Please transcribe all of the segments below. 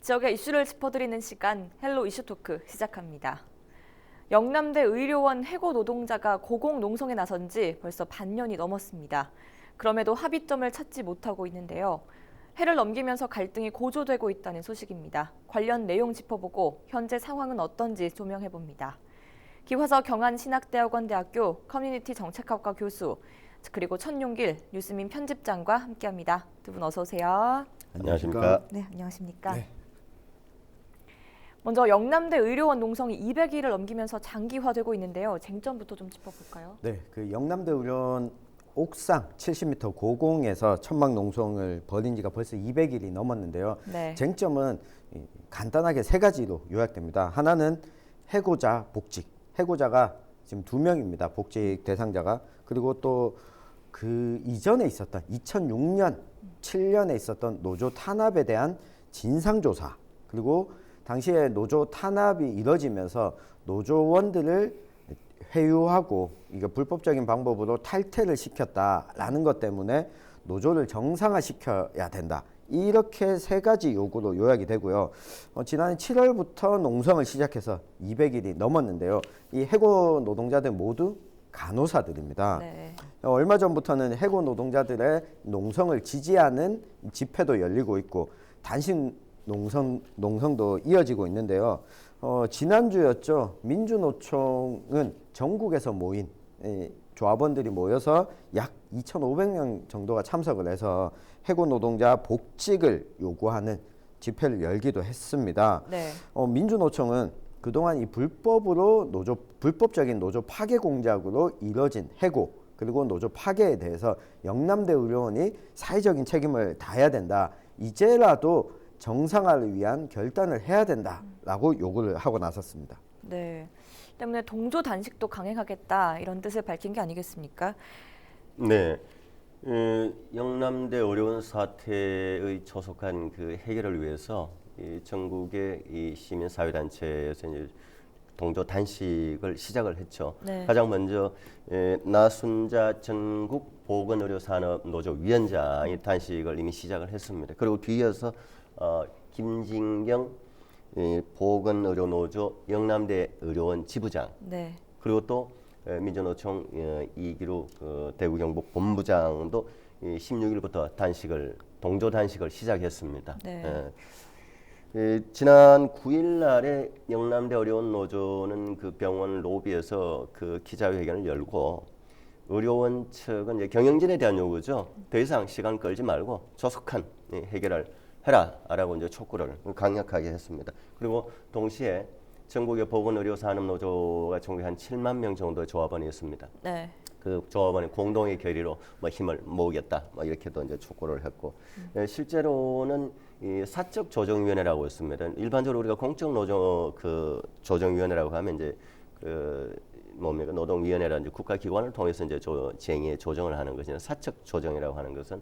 지역의 이슈를 짚어드리는 시간 헬로 이슈 토크 시작합니다. 영남대 의료원 해고 노동자가 고공농성에 나선 지 벌써 반년이 넘었습니다. 그럼에도 합의점을 찾지 못하고 있는데요. 해를 넘기면서 갈등이 고조되고 있다는 소식입니다. 관련 내용 짚어보고 현재 상황은 어떤지 조명해봅니다. 기화서 경안신학대학원대학교 커뮤니티 정책학과 교수 그리고 천용길 뉴스민 편집장과 함께합니다. 두 분 어서 오세요. 안녕하십니까? 네, 안녕하십니까? 네. 먼저 영남대 의료원 농성이 200일을 넘기면서 장기화되고 있는데요. 쟁점부터 좀 짚어볼까요? 네, 그 영남대 의료원 옥상 70m 고공에서 천막 농성을 벌인 지가 벌써 200일이 넘었는데요. 네. 쟁점은 간단하게 세 가지로 요약됩니다. 하나는 해고자 복직. 해고자가 지금 2명입니다. 복직 대상자가. 그리고 또 그 이전에 있었던 2006년, 7년에 있었던 노조 탄압에 대한 진상조사. 그리고 당시에 노조 탄압이 이뤄지면서 노조원들을 회유하고 이게 불법적인 방법으로 탈퇴를 시켰다라는 것 때문에 노조를 정상화시켜야 된다. 이렇게 세 가지 요구로 요약이 되고요. 지난해 7월부터 농성을 시작해서 200일이 넘었는데요. 이 해고 노동자들 모두 간호사들입니다. 네. 얼마 전부터는 해고 노동자들의 농성을 지지하는 집회도 열리고 있고 단식 농성도 이어지고 있는데요. 지난주였죠. 민주노총은 전국에서 모인 조합원들이 모여서 약 2,500명 정도가 참석을 해서 해고 노동자 복직을 요구하는 집회를 열기도 했습니다. 네. 민주노총은 그동안 이 불법적인 노조 파괴 공작으로 이뤄진 해고 그리고 노조 파괴에 대해서 영남대 의료원이 사회적인 책임을 다해야 된다. 이제라도 정상화를 위한 결단을 해야 된다라고 요구를 하고 나섰습니다. 네. 때문에 동조 단식도 강행하겠다 이런 뜻을 밝힌 게 아니겠습니까? 네, 영남대 의료원 사태의 조속한 그 해결을 위해서 이 전국의 이 시민사회단체에서 이제 동조 단식을 시작을 했죠. 네. 가장 먼저 나순자 전국 보건의료산업노조위원장이 단식을 이미 시작을 했습니다. 그리고 뒤이어서 김진경 보건의료노조 영남대 의료원 지부장, 네. 그리고 또 민주노총 이기루 대구경북 본부장도 16일부터 동조 단식을 시작했습니다. 네. 지난 9일 날에 영남대 의료원 노조는 그 병원 로비에서 그 기자회견을 열고 의료원 측은 이제 경영진에 대한 요구죠. 더 이상 시간 끌지 말고 조속한 해결을 해라라고 이제 촉구를 강력하게 했습니다. 그리고 동시에 전국의 보건의료산업노조가 총 한 7만 명 정도의 조합원이 있습니다. 네. 그 조합원의 공동의 결의로 힘을 모으겠다, 이렇게도 이제 촉구를 했고, 실제로는 이 사적 조정위원회라고 있습니다. 일반적으로 우리가 공적 노조 그 조정위원회라고 하면 이제 노동위원회라는 국가기관을 통해서 이제 쟁의 조정을 하는 것이나 사적 조정이라고 하는 것은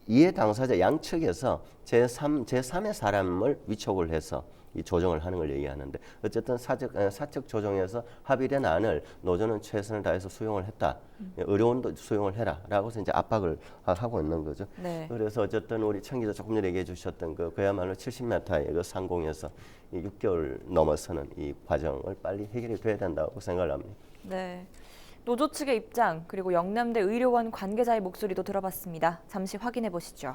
이해 당사자 양측에서 제3의 사람을 위촉을 해서 이 조정을 하는 걸 얘기하는데, 어쨌든 사적 조정에서 합의된 안을 노조는 최선을 다해서 수용을 했다. 의료원도 수용을 해라라고 해서 이제 압박을 하고 있는 거죠. 네. 그래서 어쨌든 우리 청 기자 조금 전에 얘기해 주셨던 그야말로 70m의 그 상공에서 이 6개월 넘어서는 이 과정을 빨리 해결이 돼야 된다고 생각을 합니다. 네. 노조 측의 입장 그리고 영남대 의료원 관계자의 목소리도 들어봤습니다. 잠시 확인해 보시죠.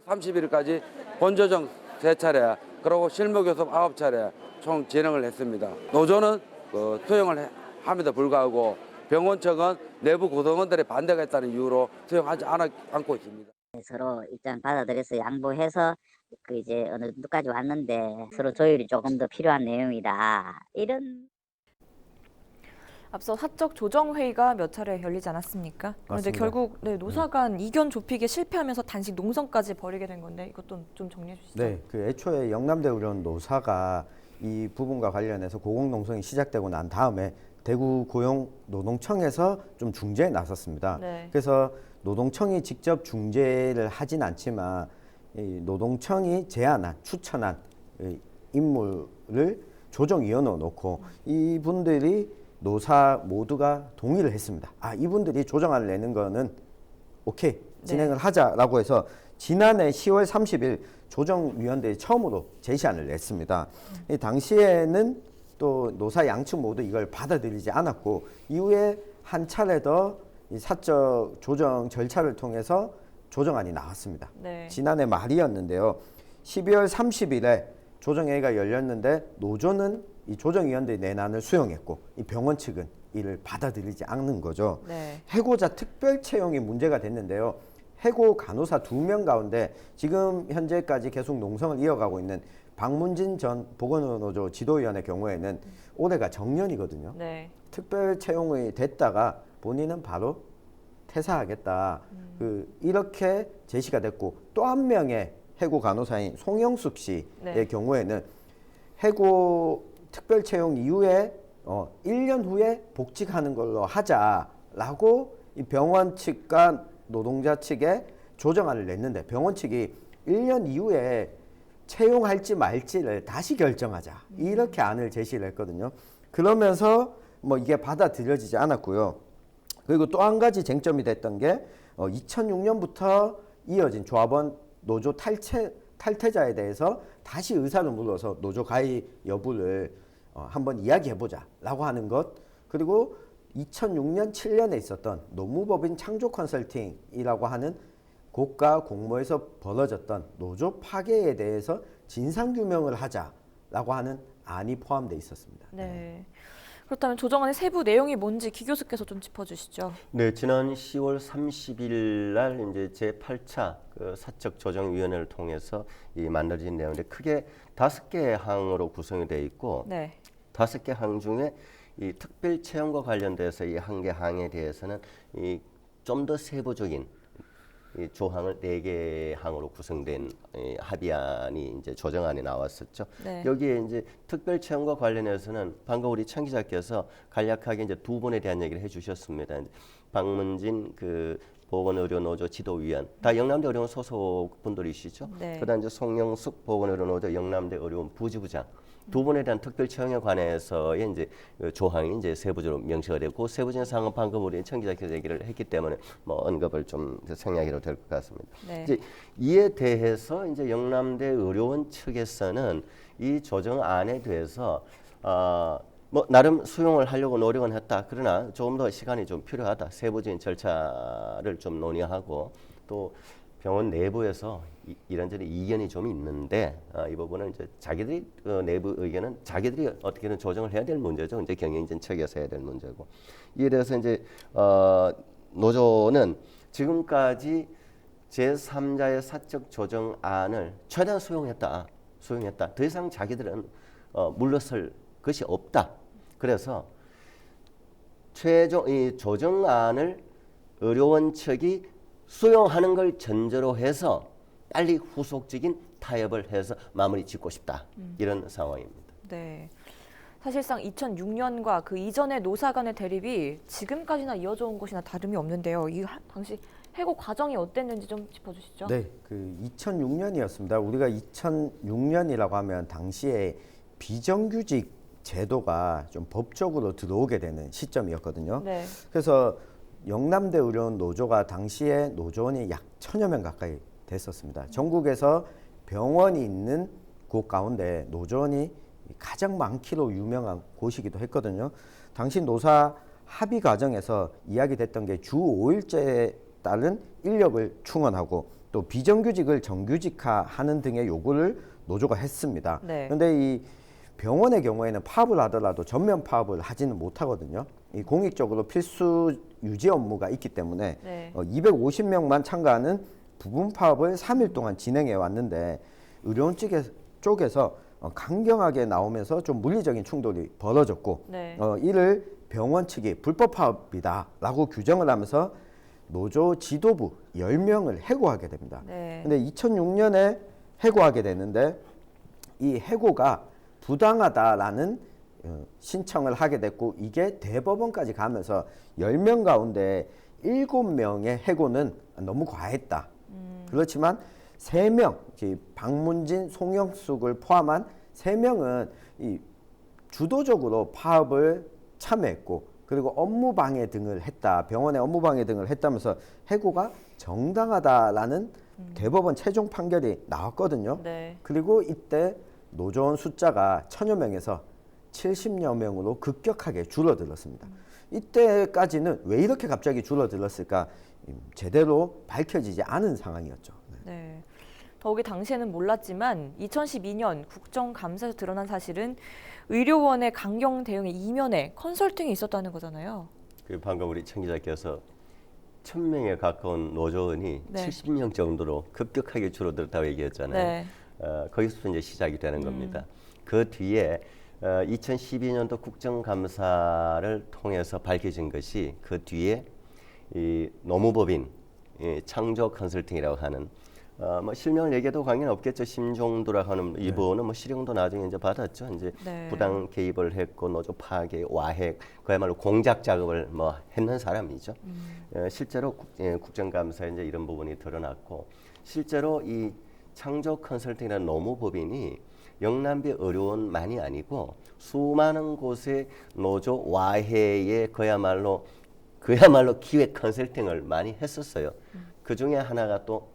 30일까지 본조정 3차례 그리고 실무교섭 9차례 총 진행을 했습니다. 노조는 수용을 함에도 불구하고 병원 측은 내부 구성원들의 반대가 있다는 이유로 수용하지 않고 있습니다. 서로 입장 받아들여서 양보해서 이제 어느 정도까지 왔는데 서로 조율이 조금 더 필요한 내용이다. 이런. 앞서 사적 조정 회의가 몇 차례 열리지 않았습니까? 그런데 맞습니다. 결국 노사 간 이견 좁히기에 실패하면서 단식 농성까지 벌이게 된 건데 이것도 좀 정리해 주시죠. 네, 그 애초에 영남대 의료원 노사가 이 부분과 관련해서 고공농성이 시작되고 난 다음에 대구 고용노동청에서 좀 중재에 나섰습니다. 네. 그래서 노동청이 직접 중재를 하진 않지만 이 노동청이 제안한 추천한 인물을 조정위원회에 놓고 이분들이 노사 모두가 동의를 했습니다. 이분들이 조정안을 내는 거는 오케이 진행을 하자라고 해서 지난해 10월 30일 조정위원회에 처음으로 제시안을 냈습니다. 이 당시에는 또 노사 양측 모두 이걸 받아들이지 않았고 이후에 한 차례 더 이 사적 조정 절차를 통해서 조정안이 나왔습니다. 네. 지난해 말이었는데요. 12월 30일에 조정회의가 열렸는데 노조는 이 조정위원회 내란을 수용했고 이 병원 측은 이를 받아들이지 않는 거죠. 네. 해고자 특별 채용이 문제가 됐는데요. 해고 간호사 2명 가운데 지금 현재까지 계속 농성을 이어가고 있는 박문진 전 보건노조 지도위원의 경우에는 올해가 정년이거든요. 네. 특별 채용이 됐다가 본인은 바로 퇴사하겠다. 이렇게 제시가 됐고 또 한 명의 해고 간호사인 송영숙 씨의 네. 경우에는 해고 특별 채용 이후에 1년 후에 복직하는 걸로 하자라고 이 병원 측과 노동자 측에 조정안을 냈는데 병원 측이 1년 이후에 채용할지 말지를 다시 결정하자 이렇게 안을 제시를 했거든요. 그러면서 뭐 이게 받아들여지지 않았고요. 그리고 또 한 가지 쟁점이 됐던 게 2006년부터 이어진 조합원 노조 탈퇴자에 대해서 다시 의사를 물어서 노조 가입 여부를 한번 이야기해보자라고 하는 것. 그리고 2006년 7년에 있었던 노무법인 창조 컨설팅이라고 하는 고가 공모에서 벌어졌던 노조 파괴에 대해서 진상규명을 하자라고 하는 안이 포함되어 있었습니다. 네. 그렇다면 조정안의 세부 내용이 뭔지 기 교수께서 좀 짚어주시죠. 네, 지난 10월 30일 날 이제 제8차 그 사적 조정위원회를 통해서 이 만들어진 내용인데 크게 5개 항으로 구성이 되어 있고 네. 5개 항 중에 이 특별 채용과 관련돼서 이 한 개 항에 대해서는 이 좀 더 세부적인 이 조항을 4개 항으로 구성된 이 합의안이 이제 조정안이 나왔었죠. 네. 여기에 이제 특별 채용과 관련해서는 방금 우리 청 기자께서 간략하게 이제 2분에 대한 얘기를 해주셨습니다. 박문진 그 보건의료노조 지도위원 다 영남대 의료원 소속 분들이시죠. 네. 그다음 이제 송영숙 보건의료노조 영남대 의료원 부지부장. 2분에 대한 특별 채용에 관해서의 이제 조항이 이제 세부적으로 명시가 되고 세부적인 사항은 방금 우리 청 기자께서 얘기를 했기 때문에 뭐 언급을 좀 생략해도 될 것 같습니다. 네. 이제 이에 대해서 이제 영남대 의료원 측에서는 이 조정안에 대해서 뭐 나름 수용을 하려고 노력은 했다. 그러나 조금 더 시간이 좀 필요하다. 세부적인 절차를 좀 논의하고 또 병원 내부에서 이런저런 이견이 좀 있는데 이 부분은 이제 자기들이 내부 의견은 자기들이 어떻게든 조정을 해야 될 문제죠. 이제 경영진 측에서 해야 될 문제고 이에 대해서 이제 노조는 지금까지 제3자의 사적 조정안을 최대한 수용했다. 더 이상 자기들은 물러설 것이 없다. 그래서 최종 이 조정안을 의료원 측이 수용하는 걸 전제로 해서 빨리 후속적인 타협을 해서 마무리 짓고 싶다. 이런 상황입니다. 네. 사실상 2006년과 그 이전의 노사 간의 대립이 지금까지나 이어져 온 것이나 다름이 없는데요. 이 당시 해고 과정이 어땠는지 좀 짚어주시죠. 네, 그 2006년이었습니다. 우리가 2006년이라고 하면 당시에 비정규직 제도가 좀 법적으로 들어오게 되는 시점이었거든요. 네. 그래서 영남대 의료원 노조가 당시에 노조원이 약 1000여 명 가까이 됐었습니다. 전국에서 병원이 있는 곳 가운데 노조원이 가장 많기로 유명한 곳이기도 했거든요. 당시 노사 합의 과정에서 이야기됐던 게 주 5일제에 따른 인력을 충원하고 또 비정규직을 정규직화하는 등의 요구를 노조가 했습니다. 네. 그런데 이 병원의 경우에는 파업을 하더라도 전면 파업을 하지는 못하거든요. 이 공익적으로 필수 유지 업무가 있기 때문에 네. 250명만 참가하는 부분 파업을 3일 동안 진행해 왔는데 의료원 쪽에서 강경하게 나오면서 좀 물리적인 충돌이 벌어졌고 네. 이를 병원 측이 불법 파업이다라고 규정을 하면서 노조 지도부 10명을 해고하게 됩니다. 네. 근데 2006년에 해고하게 되는데 이 해고가 부당하다라는 신청을 하게 됐고 이게 대법원까지 가면서 10명 가운데 7명의 해고는 너무 과했다. 그렇지만 3명, 박문진, 송영숙을 포함한 3명은 이 주도적으로 파업을 참여했고 그리고 업무 방해 등을 했다. 병원에 업무 방해 등을 했다면서 해고가 정당하다라는 대법원 최종 판결이 나왔거든요. 네. 그리고 이때 노조원 숫자가 1000여 명에서 70여 명으로 급격하게 줄어들었습니다. 이때까지는 왜 이렇게 갑자기 줄어들었을까 제대로 밝혀지지 않은 상황이었죠. 네. 더욱이 당시에는 몰랐지만 2012년 국정감사에서 드러난 사실은 의료원의 강경 대응의 이면에 컨설팅이 있었다는 거잖아요. 그 방금 우리 청 기자께서 1000명에 가까운 노조원이 네. 70명 정도로 급격하게 줄어들었다고 얘기했잖아요. 네. 거기서 이제 시작이 되는 겁니다. 그 뒤에 2012년도 국정감사를 통해서 밝혀진 것이 그 뒤에 이 노무법인 창조 컨설팅이라고 하는 뭐 실명을 얘기해도 관계는 없겠죠. 심종도라고 하는 이분은 뭐 실형도 나중에 이제 받았죠. 이제 네. 부당 개입을 했고 노조 파괴, 와해, 그야말로 공작 작업을 뭐 했는 사람이죠. 실제로 국정감사에 이제 이런 부분이 드러났고 실제로 이 창조 컨설팅이라는 노무법인이 영남대 의료원만이 아니고 수많은 곳에 노조 와해에 그야말로 기획 컨설팅을 많이 했었어요. 그 중에 하나가 또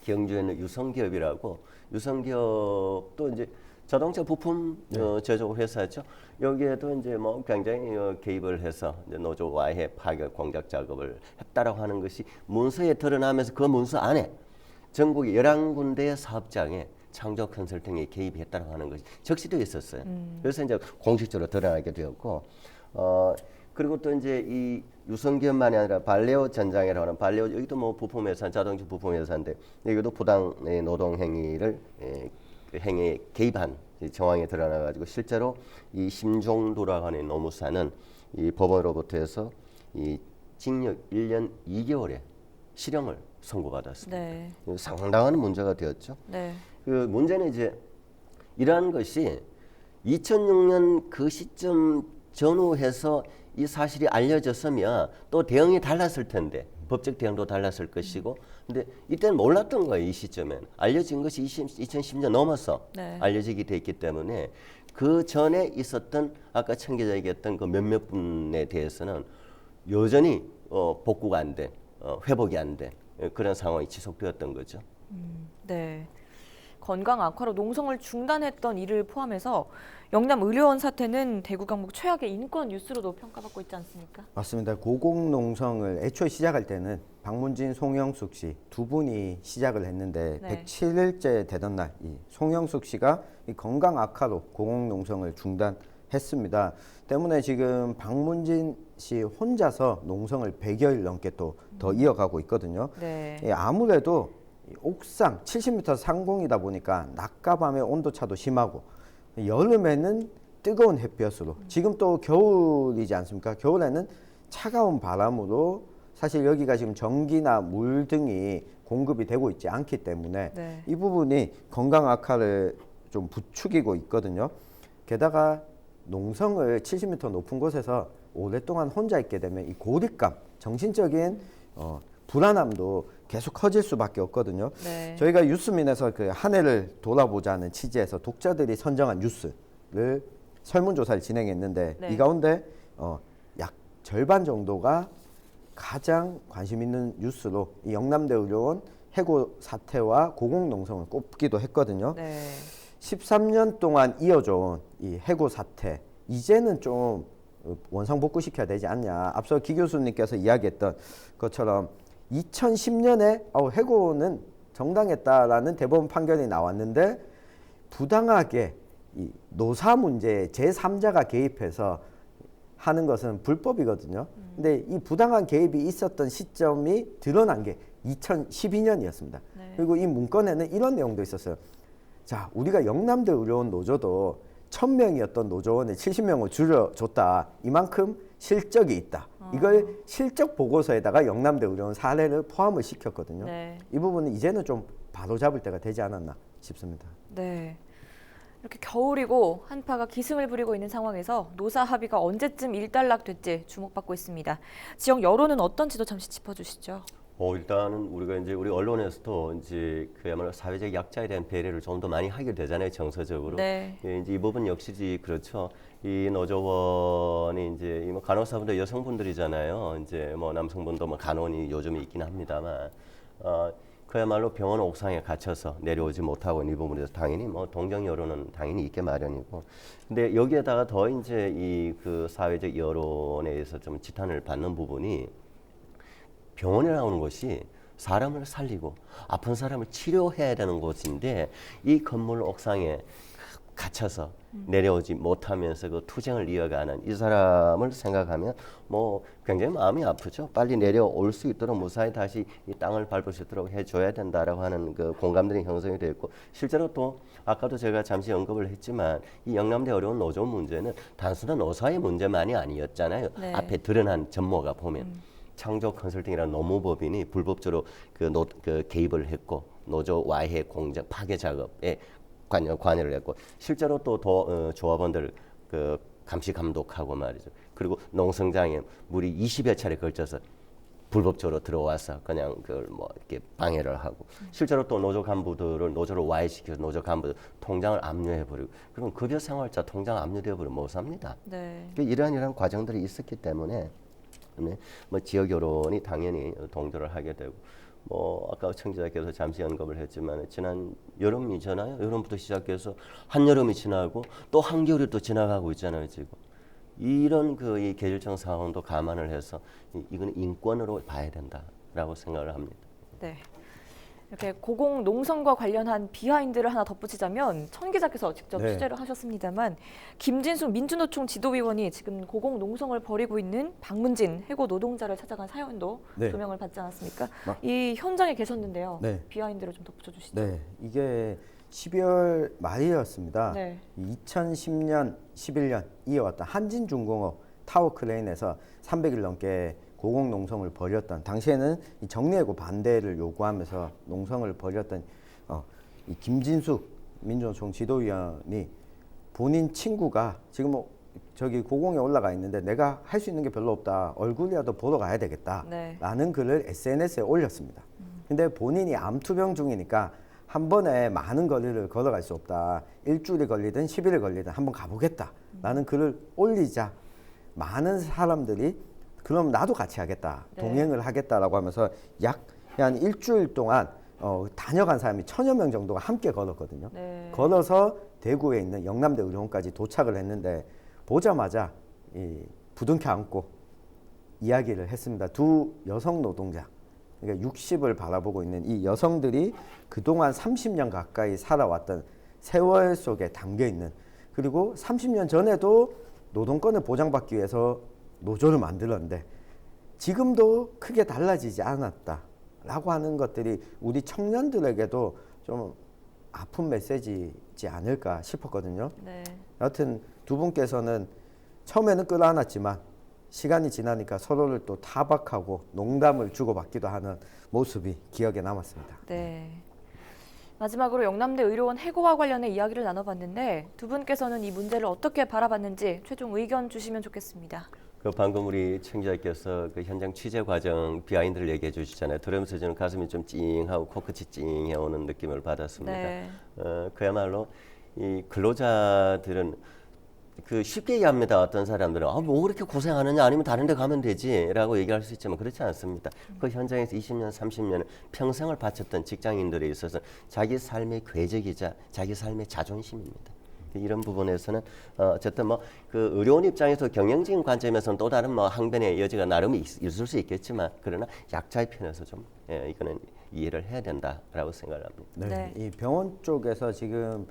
경주에 있는 유성기업이라고 유성기업도 이제 자동차 부품 제조 회사죠. 여기에도 이제 뭐 굉장히 개입을 해서 이제 노조 와해 파괴 공작 작업을 했다라고 하는 것이 문서에 드러나면서 그 문서 안에 전국의 11군데의 사업장에 창조 컨설팅에 개입했다고 하는 것이 적시되어 있었어요. 그래서 이제 공식적으로 드러나게 되었고, 그리고 또 이제 이 유성기업만이 아니라 발레오 전장이라고 하는 발레오 여기도 뭐 부품회사, 자동차 부품회사인데 여기도 부당 노동 행위를 행위에 개입한 정황이 드러나가지고 실제로 이 심종도라고 하는 노무사는 이 법원으로부터해서 이 징역 1년 2개월의 실형을 선고받았습니다. 네. 상당한 문제가 되었죠. 네. 그 문제는 이제 이러한 것이 2006년 그 시점 전후해서 이 사실이 알려졌으면 또 대응이 달랐을 텐데 법적 대응도 달랐을 것이고 근데 이때는 몰랐던 거예요. 이 시점엔 알려진 것이 2010년 넘어서 네. 알려지게 됐기 때문에 그 전에 있었던 아까 청 기자 얘기했던 그 몇몇 분에 대해서는 여전히 복구가 안 된, 회복이 안 된 그런 상황이 지속되었던 거죠. 네. 건강 악화로 농성을 중단했던 이를 포함해서 영남 의료원 사태는 대구 경북 최악의 인권 뉴스로도 평가받고 있지 않습니까? 맞습니다. 고공농성을 애초에 시작할 때는 박문진, 송영숙 씨 두 분이 시작을 했는데 네. 107일째 되던 날 이 송영숙 씨가 이 건강 악화로 고공농성을 중단했습니다. 때문에 지금 박문진 씨 혼자서 농성을 100여일 넘게 또 더 이어가고 있거든요. 네. 예, 아무래도 이 옥상 70m 상공이다 보니까 낮과 밤의 온도차도 심하고 여름에는 뜨거운 햇볕으로 지금 또 겨울이지 않습니까? 겨울에는 차가운 바람으로 사실 여기가 지금 전기나 물 등이 공급이 되고 있지 않기 때문에 네. 이 부분이 건강 악화를 좀 부추기고 있거든요. 게다가 농성을 70m 높은 곳에서 오랫동안 혼자 있게 되면 이 고립감, 정신적인 불안함도 계속 커질 수밖에 없거든요. 네. 저희가 뉴스민에서 그 한 해를 돌아보자는 취지에서 독자들이 선정한 뉴스를 설문조사를 진행했는데 네. 이 가운데 약 절반 정도가 가장 관심 있는 뉴스로 이 영남대 의료원 해고 사태와 고공농성을 꼽기도 했거든요. 네. 13년 동안 이어져 온 이 해고 사태 이제는 좀 원상복구시켜야 되지 않냐. 앞서 기 교수님께서 이야기했던 것처럼 2010년에 해고는 정당했다라는 대법원 판결이 나왔는데 부당하게 이 노사 문제에 제3자가 개입해서 하는 것은 불법이거든요. 근데 이 부당한 개입이 있었던 시점이 드러난 게 2012년이었습니다. 네. 그리고 이 문건에는 이런 내용도 있었어요. 자, 우리가 영남대 의료원 노조도 1000명이었던 노조원을 70명을 줄여줬다. 이만큼 실적이 있다. 이걸 실적 보고서에다가 영남대 의료원 사례를 포함을 시켰거든요. 네. 이 부분은 이제는 좀 바로잡을 때가 되지 않았나 싶습니다. 네. 이렇게 겨울이고 한파가 기승을 부리고 있는 상황에서 노사 합의가 언제쯤 일단락될지 주목받고 있습니다. 지역 여론은 어떤지도 잠시 짚어주시죠. 일단은 우리가 이제 우리 언론에서도 이제 그야말로 사회적 약자에 대한 배려를 좀 더 많이 하게 되잖아요, 정서적으로. 네. 예, 이제 이 부분 역시 그렇죠. 이 노조원이 이제 뭐 간호사분들 여성분들이잖아요. 이제 뭐 남성분도 뭐 간원이 요즘에 있긴 합니다만, 그야말로 병원 옥상에 갇혀서 내려오지 못하고 있는 이 부분에서 당연히 뭐 동정 여론은 당연히 있게 마련이고, 근데 여기에다가 더 이제 이 그 사회적 여론에 의해서 좀 지탄을 받는 부분이, 병원이라는 것이 사람을 살리고 아픈 사람을 치료해야 되는 곳인데 이 건물 옥상에 갇혀서 내려오지 못하면서 그 투쟁을 이어가는 이 사람을 생각하면 뭐 굉장히 마음이 아프죠. 빨리 내려올 수 있도록 무사히 다시 이 땅을 밟을 수 있도록 해줘야 된다라고 하는 그 공감들이 형성이 됐고, 실제로 또 아까도 제가 잠시 언급을 했지만 이 영남대 어려운 노조 문제는 단순한 노사의 문제만이 아니었잖아요. 네. 앞에 드러난 전모가 보면 창조 컨설팅이라는 노무법인이 불법적으로 그 개입을 했고 노조 와해 공작 파괴 작업에 관여를 했고, 실제로 또 조합원들 그 감시 감독하고 말이죠. 그리고 농성장에 무리 20여 차례 걸쳐서 불법적으로 들어와서 그냥 그걸 뭐 이렇게 방해를 하고, 실제로 또 노조 간부들을 노조로 와해시켜서 노조 간부들 통장을 압류해버리고, 그럼 급여 생활자 통장 압류되어버리면 못 삽니다. 네. 이러한 과정들이 있었기 때문에 뭐 지역 여론이 당연히 동조를 하게 되고, 뭐 아까 청취자께서 잠시 언급을 했지만 지난 여름이잖아요. 여름부터 시작해서 한여름이 지나고 또 한겨울이 또 지나가고 있잖아요. 지금 이런 그 이 계절적 상황도 감안을 해서 이건 인권으로 봐야 된다라고 생각을 합니다. 네. 이렇게 고공 농성과 관련한 비하인드를 하나 덧붙이자면, 천 기자께서 직접 네. 취재를 하셨습니다만, 김진수 민주노총 지도위원이 지금 고공 농성을 벌이고 있는 박문진 해고 노동자를 찾아간 사연도 네. 조명을 받지 않았습니까? 마- 이 현장에 계셨는데요. 네. 비하인드를 좀 덧붙여 주시죠. 네, 이게 12월 말이었습니다. 네. 2010년, 11년 이어왔던 한진중공업 타워 크레인에서 300일 넘게 고공 농성을 벌였던, 당시에는 이 정리해고 반대를 요구하면서 농성을 벌였던 이 김진숙 민주노총 지도위원이 본인 친구가 지금 뭐 저기 고공에 올라가 있는데 내가 할 수 있는 게 별로 없다, 얼굴이라도 보러 가야 되겠다라는 네. 글을 SNS에 올렸습니다. 근데 본인이 암투병 중이니까 한 번에 많은 거리를 걸어갈 수 없다, 일주일이 걸리든 10일이 걸리든 한번 가보겠다라는 글을 올리자 많은 사람들이 그럼 나도 같이 하겠다, 네. 동행을 하겠다라고 하면서 약 한 일주일 동안 다녀간 사람이 1000여 명 정도가 함께 걸었거든요. 네. 걸어서 대구에 있는 영남대 의료원까지 도착을 했는데, 보자마자 이 부둥켜 안고 이야기를 했습니다. 두 여성 노동자, 그러니까 60을 바라보고 있는 이 여성들이 그동안 30년 가까이 살아왔던 세월 속에 담겨 있는, 그리고 30년 전에도 노동권을 보장받기 위해서 노조를 만들었는데 지금도 크게 달라지지 않았다라고 하는 것들이 우리 청년들에게도 좀 아픈 메시지지 않을까 싶었거든요. 네. 여하튼 두 분께서는 처음에는 끌어안았지만 시간이 지나니까 서로를 또 타박하고 농담을 주고받기도 하는 모습이 기억에 남았습니다. 네. 마지막으로 영남대 의료원 해고와 관련해 이야기를 나눠봤는데, 두 분께서는 이 문제를 어떻게 바라봤는지 최종 의견 주시면 좋겠습니다. 그 방금 우리 청자께서 그 현장 취재 과정 비하인드를 얘기해 주시잖아요. 들으면서 저는 가슴이 좀 찡하고 코끝이 찡해 오는 느낌을 받았습니다. 네. 그야말로 이 근로자들은 그 쉽게 얘기합니다. 어떤 사람들은 뭐 그렇게 고생하느냐, 아니면 다른 데 가면 되지라고 얘기할 수 있지만 그렇지 않습니다. 그 현장에서 20년, 30년 평생을 바쳤던 직장인들에 있어서 자기 삶의 궤적이자 자기 삶의 자존심입니다. 이런 부분에서는 어쨌든 뭐 그 의료원 입장에서 경영적인 관점에서는 또 다른 뭐 항변의 여지가 나름 있을 수 있겠지만, 그러나 약자의 편에서 좀 이거는 이해를 해야 된다라고 생각을 합니다. 네. 네. 이 병원 쪽에서 지금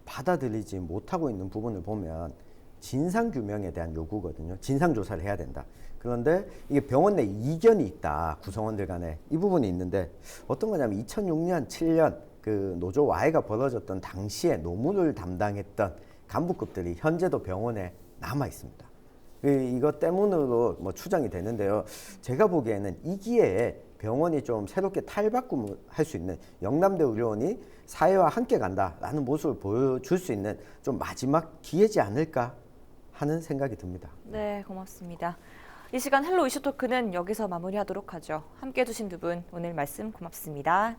받아들이지 못하고 있는 부분을 보면 진상 규명에 대한 요구거든요. 진상 조사를 해야 된다. 그런데 이게 병원 내 이견이 있다, 구성원들 간에 이 부분이 있는데, 어떤 거냐면 2006년, 7년 그 노조 와해가 벌어졌던 당시에 노무를 담당했던 간부급들이 현재도 병원에 남아 있습니다. 이것 때문으로 뭐 추정이 되는데요. 제가 보기에는 이 기회에 병원이 좀 새롭게 탈바꿈을 할 수 있는, 영남대 의료원이 사회와 함께 간다라는 모습을 보여줄 수 있는 좀 마지막 기회지 않을까 하는 생각이 듭니다. 네, 고맙습니다. 이 시간 헬로 이슈 토크는 여기서 마무리하도록 하죠. 함께해 주신 두 분 오늘 말씀 고맙습니다.